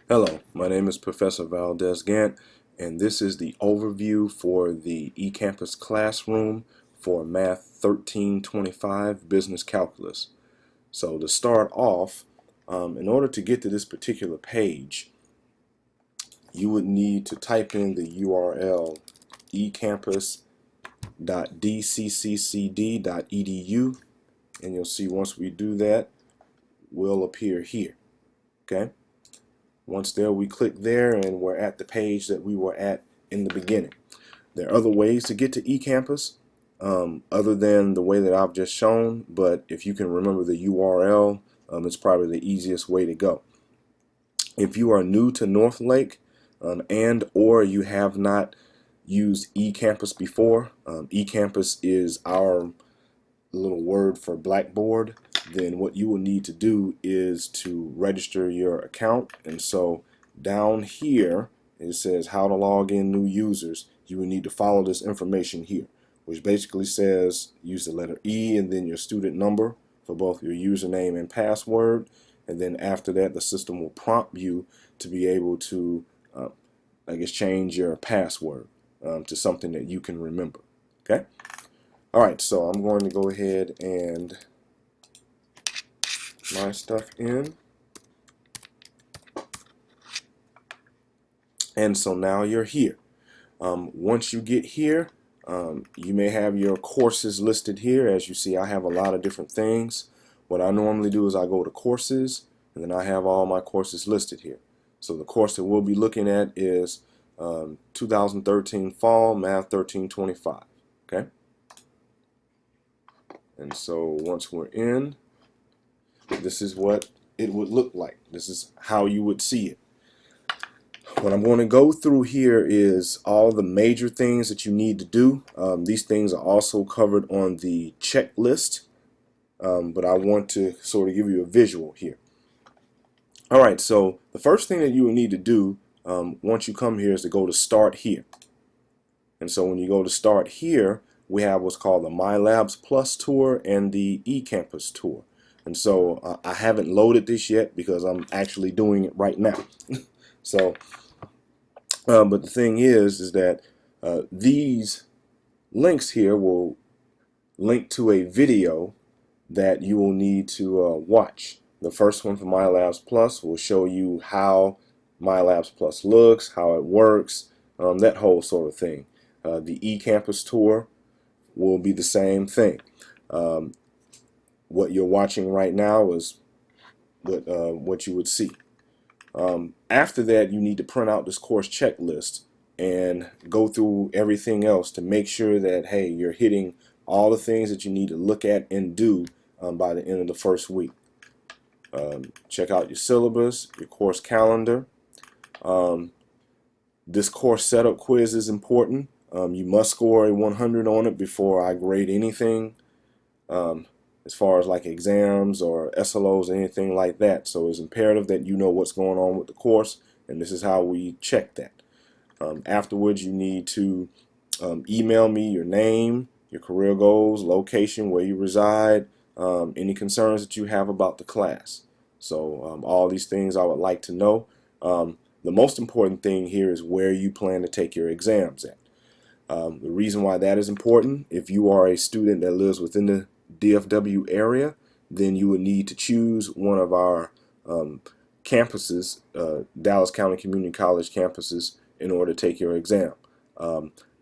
Hello, my name is Professor Valdez Gant, and this is the overview for the eCampus classroom for Math 1325 Business Calculus. So to start off, in order to get to this particular page, you would need to type in the URL ecampus.dcccd.edu, and you'll see once we do that, we'll appear here. Okay? Once there, we click there and we're at the page that we were at in the beginning. There are other ways to get to eCampus other than the way that I've just shown, but if you can remember the URL, it's probably the easiest way to go. If you are new to Northlake and or you have not used eCampus before, eCampus is our little word for Blackboard, then what you will need to do is to register your account. And so down here it says how to log in new users. You will need to follow this information here, which basically says use the letter E and then your student number for both your username and password, and then after that the system will prompt you to be able to change your password to something that you can remember. Okay. Alright, so I'm going to go ahead and my stuff in. And so now you're here. Once you get here, you may have your courses listed here. As you see, I have a lot of different things. What I normally do is I go to courses, and then I have all my courses listed here. So the course that we'll be looking at is 2013 Fall Math 1325. Okay? And so once we're in, this is what it would look like. This is how you would see it. What I'm going to go through here is all the major things that you need to do. These things are also covered on the checklist, but I want to sort of give you a visual here. Alright, so the first thing that you will need to do once you come here is to go to Start Here. And so when you go to Start Here, we have what's called the My Labs Plus tour and the eCampus tour. And so I haven't loaded this yet because I'm actually doing it right now. So, but the thing is that these links here will link to a video that you will need to watch. The first one for My Labs Plus will show you how My Labs Plus looks, how it works, that whole sort of thing. The eCampus tour will be the same thing. What you're watching right now is what you would see. After that, you need to print out this course checklist and go through everything else to make sure that, hey, you're hitting all the things that you need to look at and do by the end of the first week. Check out your syllabus, your course calendar. This course setup quiz is important. You must score a 100 on it before I grade anything. As far as like exams or SLOs or anything like that. So it's imperative that you know what's going on with the course, and this is how we check that. Afterwards, you need to email me your name, your career goals, location, where you reside, any concerns that you have about the class. So all these things I would like to know. The most important thing here is where you plan to take your exams at. The reason why that is important, if you are a student that lives within the DFW area, then you would need to choose one of our campuses, Dallas County Community College campuses, in order to take your exam.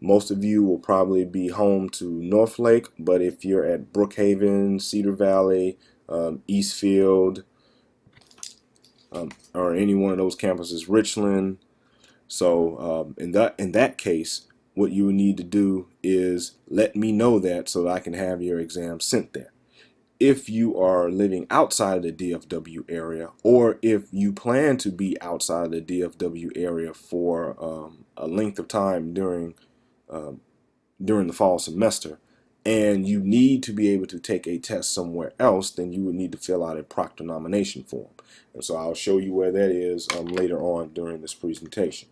Most of you will probably be home to Northlake, but if you're at Brookhaven, Cedar Valley, Eastfield, or any one of those campuses, Richland, so in that case, what you would need to do is let me know that so that I can have your exam sent there. If you are living outside the DFW area, or if you plan to be outside the DFW area for a length of time during the fall semester, and you need to be able to take a test somewhere else, then you would need to fill out a proctor nomination form. And so I'll show you where that is later on during this presentation.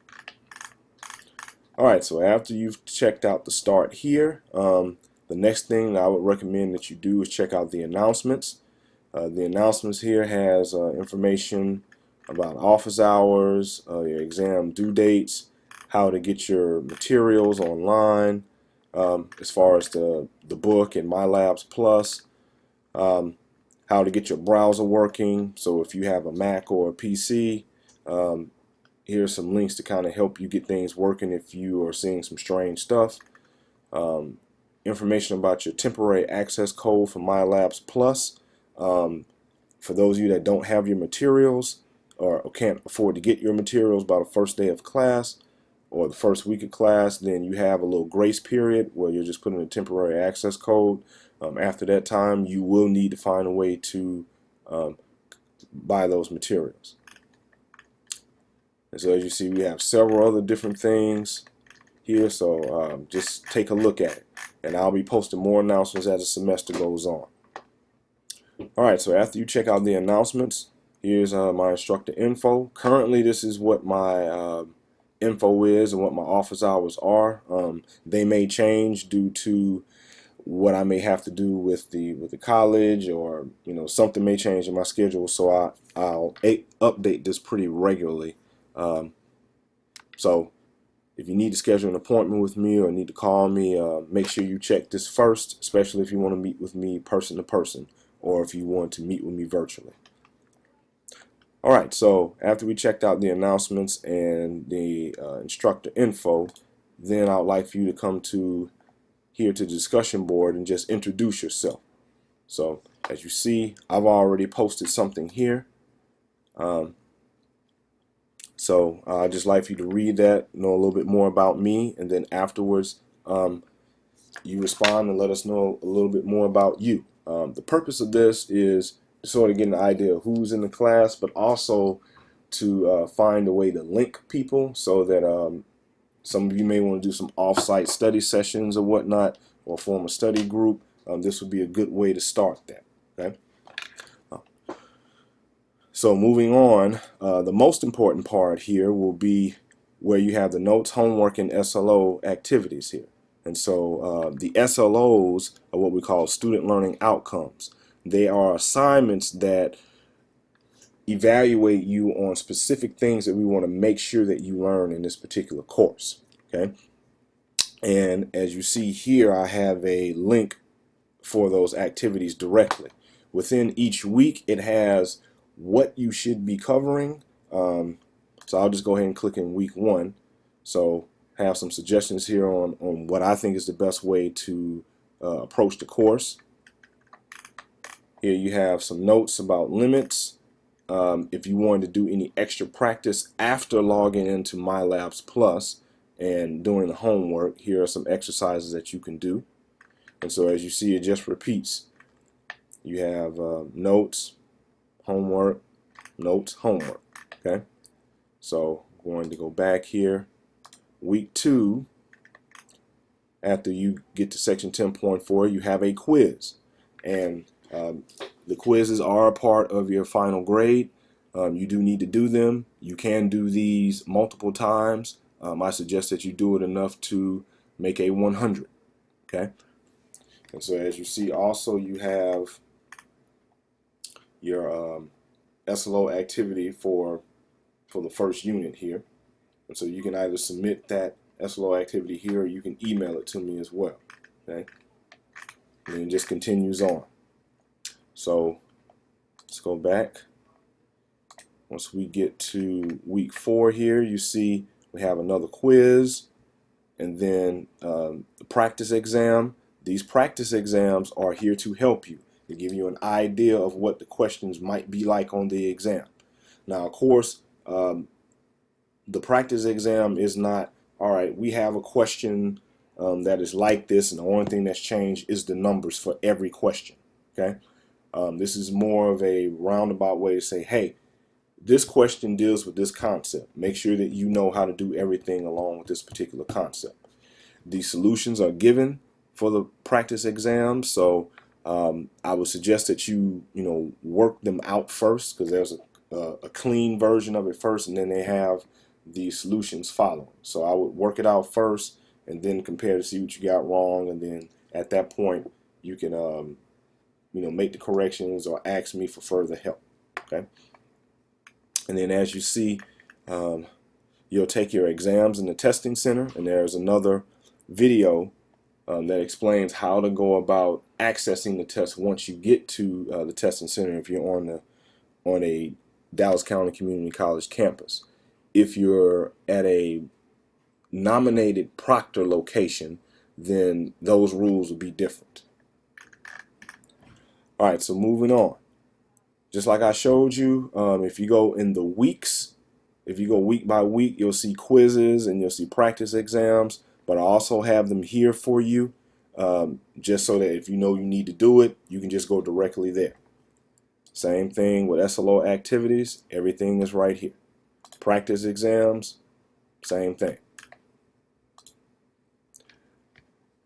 Alright, so after you've checked out the Start Here, the next thing I would recommend that you do is check out the announcements. The announcements here has information about office hours, your exam due dates, how to get your materials online, as far as the book and MyLabs Plus, how to get your browser working. So if you have a Mac or a PC, here's some links to kind of help you get things working if you are seeing some strange stuff. Information about your temporary access code for MyLabs Plus. For those of you that don't have your materials or can't afford to get your materials by the first day of class or the first week of class, then you have a little grace period where you're just putting a temporary access code. After that time, you will need to find a way to buy those materials. And so as you see, we have several other different things here, so just take a look at it. And I'll be posting more announcements as the semester goes on. Alright, so after you check out the announcements, here's my instructor info. Currently, this is what my info is and what my office hours are. They may change due to what I may have to do with the college, or something may change in my schedule, so I'll update this pretty regularly. So if you need to schedule an appointment with me or need to call me, make sure you check this first, especially if you want to meet with me person to person, or if you want to meet with me virtually. Alright, so after we checked out the announcements and the instructor info, then I would like for you to come here to the discussion board and just introduce yourself. So as you see, I've already posted something here. So I'd just like for you to read that, know a little bit more about me, and then afterwards you respond and let us know a little bit more about you. The purpose of this is to sort of get an idea of who's in the class, but also to find a way to link people so that some of you may want to do some off-site study sessions or whatnot, or form a study group. This would be a good way to start that. Okay. So moving on, the most important part here will be where you have the notes, homework, and SLO activities here. And so the SLOs are what we call student learning outcomes. They are assignments that evaluate you on specific things that we want to make sure that you learn in this particular course. Okay. And as you see here, I have a link for those activities directly. Within each week, it has what you should be covering. So I'll just go ahead and click in week 1. So I have some suggestions here on what I think is the best way to approach the course. Here you have some notes about limits. If you wanted to do any extra practice after logging into MyLabs Plus and doing the homework, here are some exercises that you can do. And so as you see, it just repeats. You have notes, homework, notes, homework. Okay, so I'm going to go back here. Week 2, after you get to section 10.4, you have a quiz, and the quizzes are a part of your final grade. You do need to do them. You can do these multiple times. I suggest that you do it enough to make a 100. Okay, and so as you see, also you have your SLO activity for the first unit here. And so you can either submit that SLO activity here, or you can email it to me as well. Okay, and it just continues on. So let's go back. Once we get to week 4 here, you see we have another quiz, and then the practice exam. These practice exams are here to help you, to give you an idea of what the questions might be like on the exam. Now, of course, the practice exam is not, all right, we have a question that is like this, and the only thing that's changed is the numbers for every question. Okay, this is more of a roundabout way to say, hey, this question deals with this concept. Make sure that you know how to do everything along with this particular concept. The solutions are given for the practice exam, so I would suggest that you work them out first, because there's a clean version of it first, and then they have the solutions following. So I would work it out first and then compare to see what you got wrong, and then at that point you can make the corrections or ask me for further help. Okay, And then as you see, you'll take your exams in the testing center, and there's another video that explains how to go about accessing the test once you get to the testing center if you're on a Dallas County Community College campus. If you're at a nominated proctor location, then those rules will be different. All right, so moving on. Just like I showed you, if you go in the weeks, if you go week by week, you'll see quizzes and you'll see practice exams, but I also have them here for you, just so that if you know you need to do it, you can just go directly there. Same thing with SLO activities, everything is right here. Practice exams, same thing.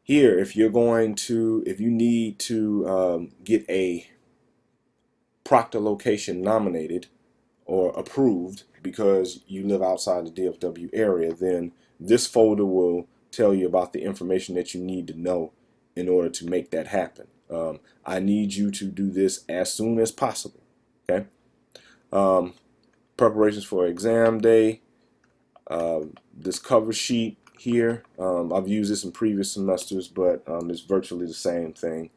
Here, if you need to get a proctor location nominated or approved because you live outside the DFW area, then this folder will tell you about the information that you need to know in order to make that happen. I need you to do this as soon as possible. Okay. Preparations for exam day. This cover sheet here, I've used this in previous semesters, but it's virtually the same thing.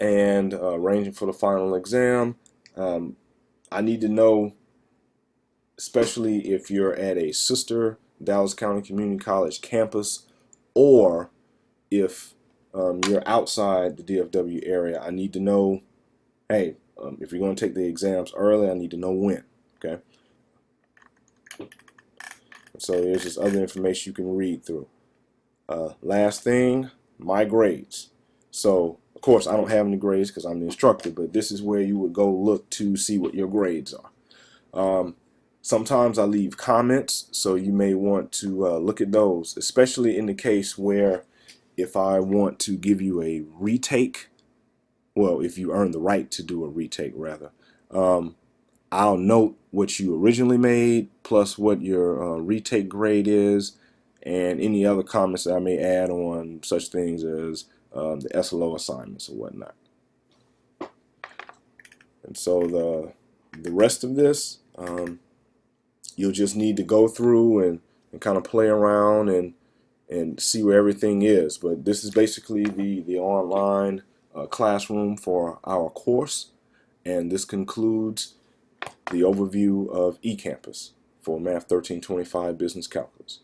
And arranging for the final exam. I need to know, especially if you're at a sister Dallas County Community College campus, or if you're outside the DFW area, I need to know, hey, if you're going to take the exams early, I need to know when. Okay. So there's just other information you can read through. Last thing, my grades. So of course I don't have any grades because I'm the instructor, but this is where you would go look to see what your grades are. Sometimes I leave comments, so you may want to look at those, especially in the case where if I want to give you a retake, well, if you earn the right to do a retake rather, I'll note what you originally made plus what your retake grade is, and any other comments that I may add on such things as the SLO assignments or whatnot. And so the rest of this, you'll just need to go through and kind of play around and see where everything is. But this is basically the online classroom for our course, and this concludes the overview of eCampus for Math 1325 Business Calculus.